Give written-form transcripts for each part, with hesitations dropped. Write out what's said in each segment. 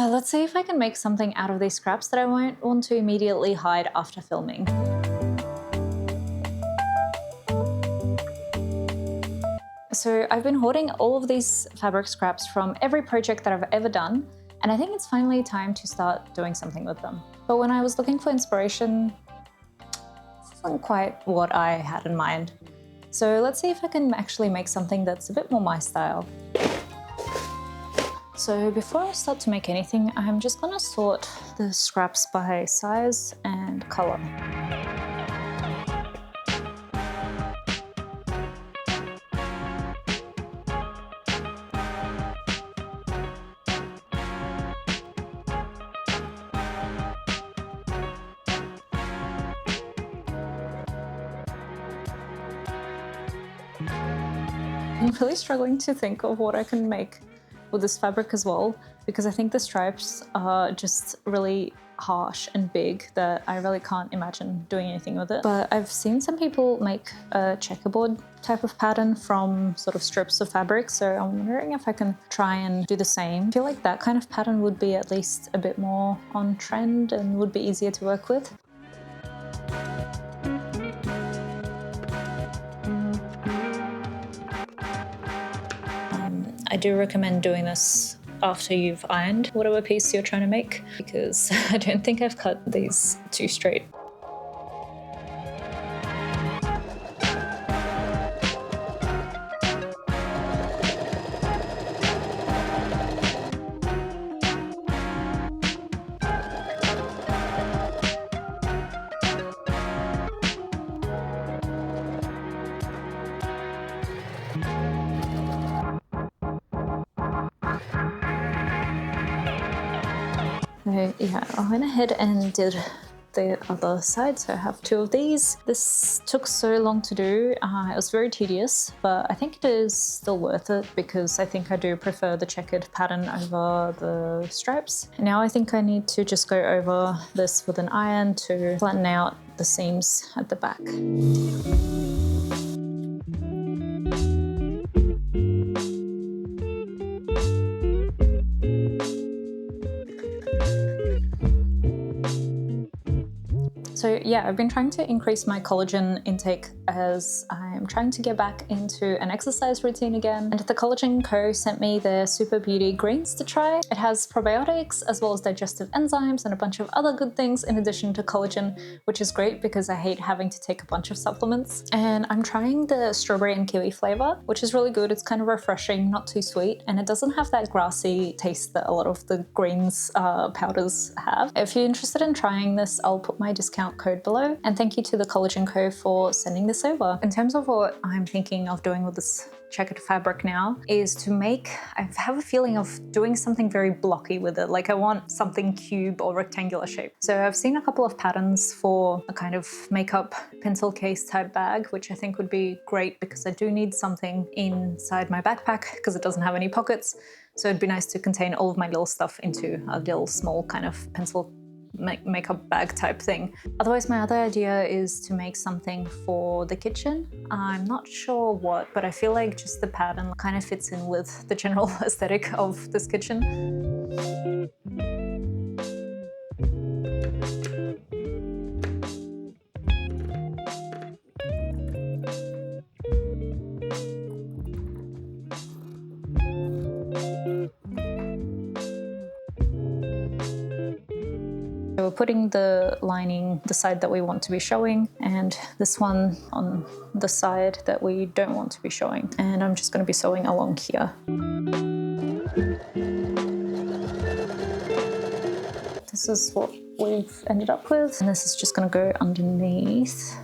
Let's see if I can make something out of these scraps that I won't want to immediately hide after filming. So I've been hoarding all of these fabric scraps from every project that I've ever done, and I think it's finally time to start doing something with them. But when I was looking for inspiration, this isn't quite what I had in mind. So let's see if I can actually make something that's a bit more my style. So before I start to make anything, I'm just gonna sort the scraps by size and color. I'm really struggling to think of what I can make with this fabric as well, because I think the stripes are just really harsh and big that I really can't imagine doing anything with it. But I've seen some people make a checkerboard type of pattern from sort of strips of fabric, so I'm wondering if I can try and do the same. I feel like that kind of pattern would be at least a bit more on trend and would be easier to work with. I do recommend doing this after you've ironed whatever piece you're trying to make, because I don't think I've cut these too straight. So yeah, I went ahead and did the other side, so I have two of these. This took so long to do, it was very tedious, but I think it is still worth it because I think I do prefer the checkered pattern over the stripes. Now I think I need to just go over this with an iron to flatten out the seams at the back. So yeah, I've been trying to increase my collagen intake as I'm trying to get back into an exercise routine again. And the Collagen Co sent me their Super Beauty Greens to try. It has probiotics as well as digestive enzymes and a bunch of other good things in addition to collagen, which is great because I hate having to take a bunch of supplements. And I'm trying the strawberry and kiwi flavor, which is really good. It's kind of refreshing, not too sweet, and it doesn't have that grassy taste that a lot of the greens powders have. If you're interested in trying this, I'll put my discount code below, and thank you to the Collagen Co for sending this over. In terms of what I'm thinking of doing with this checkered fabric now is to make, I have a feeling of doing something very blocky with it. Like I want something cube or rectangular shape. So I've seen a couple of patterns for a kind of makeup pencil case type bag, which I think would be great because I do need something inside my backpack because it doesn't have any pockets. So it'd be nice to contain all of my little stuff into a little small kind of pencil makeup bag type thing. Otherwise, my other idea is to make something for the kitchen. I'm not sure what, but I feel like just the pattern kind of fits in with the general aesthetic of this kitchen. So we're putting the lining the side that we want to be showing, and this one on the side that we don't want to be showing. And I'm just going to be sewing along here. This is what we've ended up with, and this is just going to go underneath.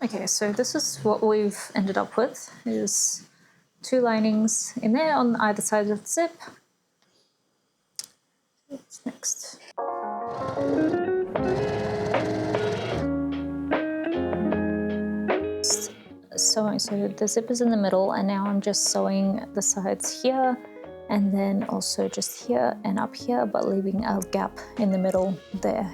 Okay, so this is what we've ended up with, is two linings in there on either side of the zip. What's next? Sewing, so the zip is in the middle, and now I'm just sewing the sides here And then also just here and up here, but leaving a gap in the middle there.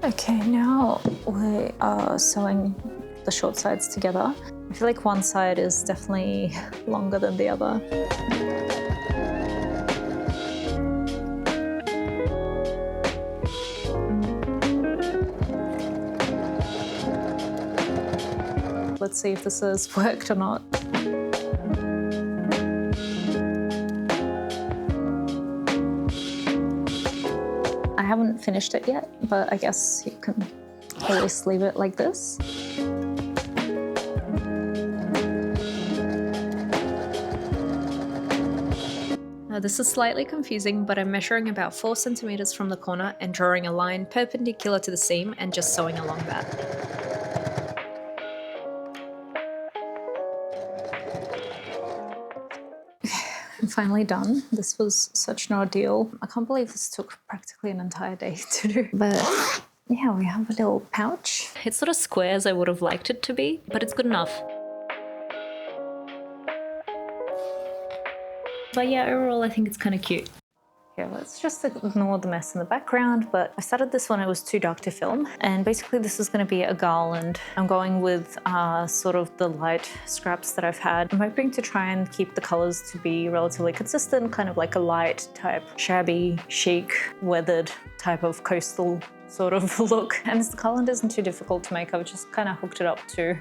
Okay, now we are sewing the short sides together. I feel like one side is definitely longer than the other. Let's see if this has worked or not. I haven't finished it yet, but I guess you can always leave it like this. Now this is slightly confusing, but I'm measuring about 4 centimeters from the corner and drawing a line perpendicular to the seam and just sewing along that. I'm finally done. This was such an ordeal. I can't believe this took practically an entire day to do. But yeah, we have a little pouch. It's sort of square as I would have liked it to be, but it's good enough. But yeah, overall I think it's kind of cute. Yeah, let's just ignore the mess in the background, but I started this when it was too dark to film, and basically this is going to be a garland. I'm going with sort of the light scraps that I've had. I'm hoping to try and keep the colors to be relatively consistent, kind of like a light type, shabby, chic, weathered type of coastal sort of look. And the garland isn't too difficult to make. I've just kind of hooked it up to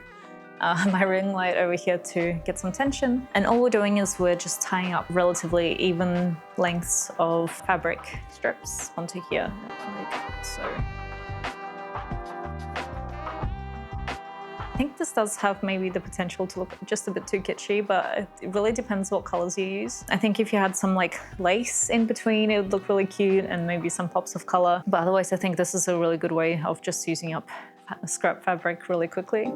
my ring light over here to get some tension. And all we're doing is we're just tying up relatively even lengths of fabric strips onto here, like so. I think this does have maybe the potential to look just a bit too kitschy, but it really depends what colors you use. I think if you had some like lace in between, it would look really cute, and maybe some pops of color. But otherwise, I think this is a really good way of just using up scrap fabric really quickly.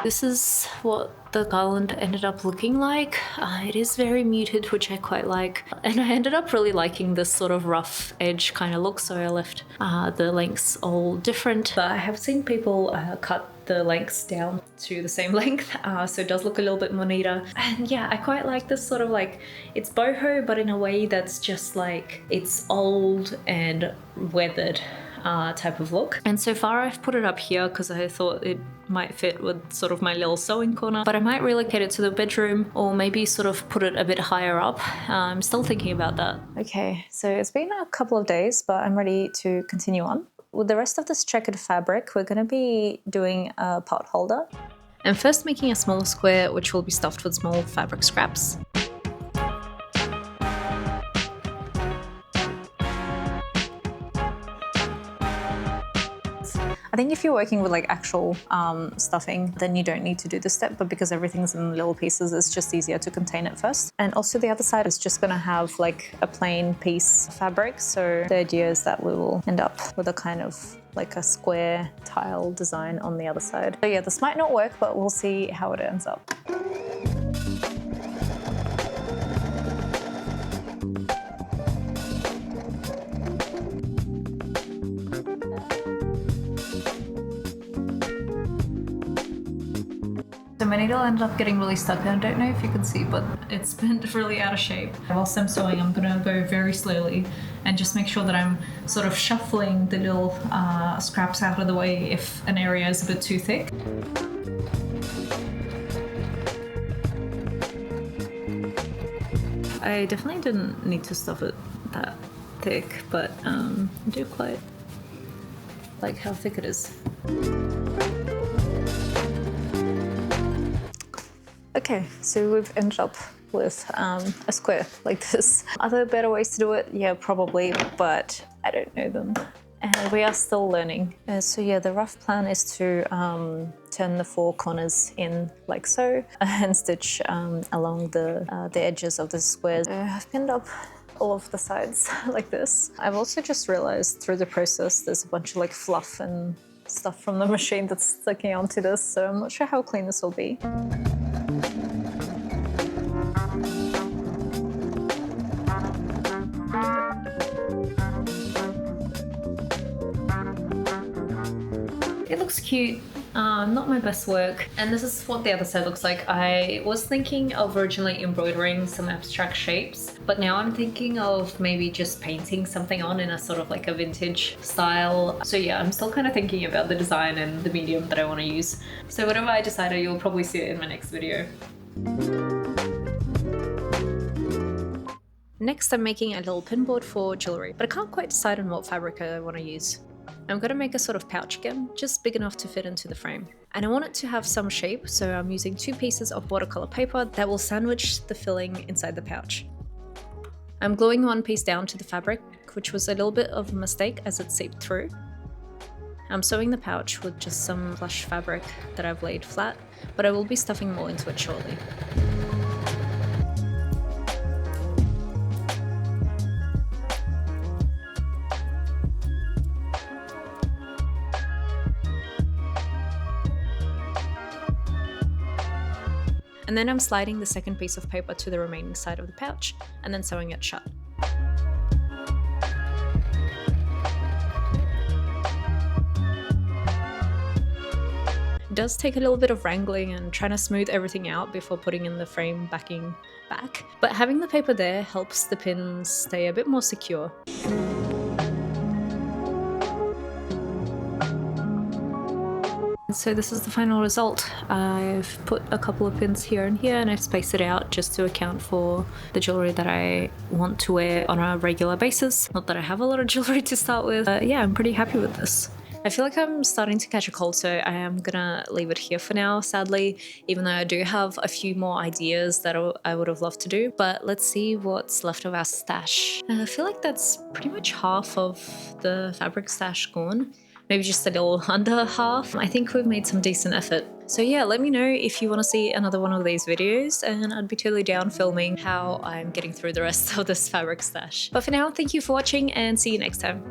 This is what the garland ended up looking like. It is very muted, which I quite like. And I ended up really liking this sort of rough edge kind of look, so I left the lengths all different. But I have seen people cut the lengths down to the same length, so it does look a little bit more neater. And yeah, I quite like this sort of like, it's boho, but in a way that's just like, it's old and weathered type of look. And so far I've put it up here because I thought it might fit with sort of my little sewing corner, but I might relocate it to the bedroom or maybe sort of put it a bit higher up. I'm still thinking about that. Okay, so it's been a couple of days, but I'm ready to continue on. With the rest of this checkered fabric, we're going to be doing a pot holder. I'm first making a small square which will be stuffed with small fabric scraps. I think if you're working with like actual stuffing, then you don't need to do this step, but because everything's in little pieces, it's just easier to contain it first. And also the other side is just gonna have like a plain piece of fabric. So the idea is that we will end up with a kind of like a square tile design on the other side. So yeah, this might not work, but we'll see how it ends up. So my needle ended up getting really stuck, and I don't know if you can see, but it's been really out of shape. Whilst I'm sewing, I'm gonna go very slowly and just make sure that I'm sort of shuffling the little scraps out of the way if an area is a bit too thick. I definitely didn't need to stuff it that thick, but I do quite like how thick it is. Okay, so we've ended up with a square like this. Are there better ways to do it? Yeah, probably, but I don't know them. And we are still learning. So yeah, the rough plan is to turn the 4 corners in like so and stitch along the edges of the squares. I've pinned up all of the sides like this. I've also just realized through the process there's a bunch of like fluff and stuff from the machine that's sticking onto this, so I'm not sure how clean this will be. It looks cute. Not my best work. And this is what the other side looks like. I was thinking of originally embroidering some abstract shapes, but now I'm thinking of maybe just painting something on in a sort of like a vintage style. So yeah, I'm still kind of thinking about the design and the medium that I want to use. So whatever I decide, you'll probably see it in my next video. Next, I'm making a little pin board for jewellery, but I can't quite decide on what fabric I want to use. I'm going to make a sort of pouch again, just big enough to fit into the frame. And I want it to have some shape, so I'm using 2 pieces of watercolor paper that will sandwich the filling inside the pouch. I'm gluing one piece down to the fabric, which was a little bit of a mistake as it seeped through. I'm sewing the pouch with just some plush fabric that I've laid flat, but I will be stuffing more into it shortly. And then I'm sliding the second piece of paper to the remaining side of the pouch and then sewing it shut. It does take a little bit of wrangling and trying to smooth everything out before putting in the frame backing back, but having the paper there helps the pins stay a bit more secure. So this is the final result. I've put a couple of pins here and here, and I've spaced it out just to account for the jewellery that I want to wear on a regular basis. Not that I have a lot of jewellery to start with, but yeah, I'm pretty happy with this. I feel like I'm starting to catch a cold, so I am gonna leave it here for now, sadly, even though I do have a few more ideas that I would have loved to do. But let's see what's left of our stash. I feel like that's pretty much half of the fabric stash gone. Maybe just a little under half. I think we've made some decent effort. So yeah, let me know if you want to see another one of these videos, and I'd be totally down filming how I'm getting through the rest of this fabric stash. But for now, thank you for watching and see you next time.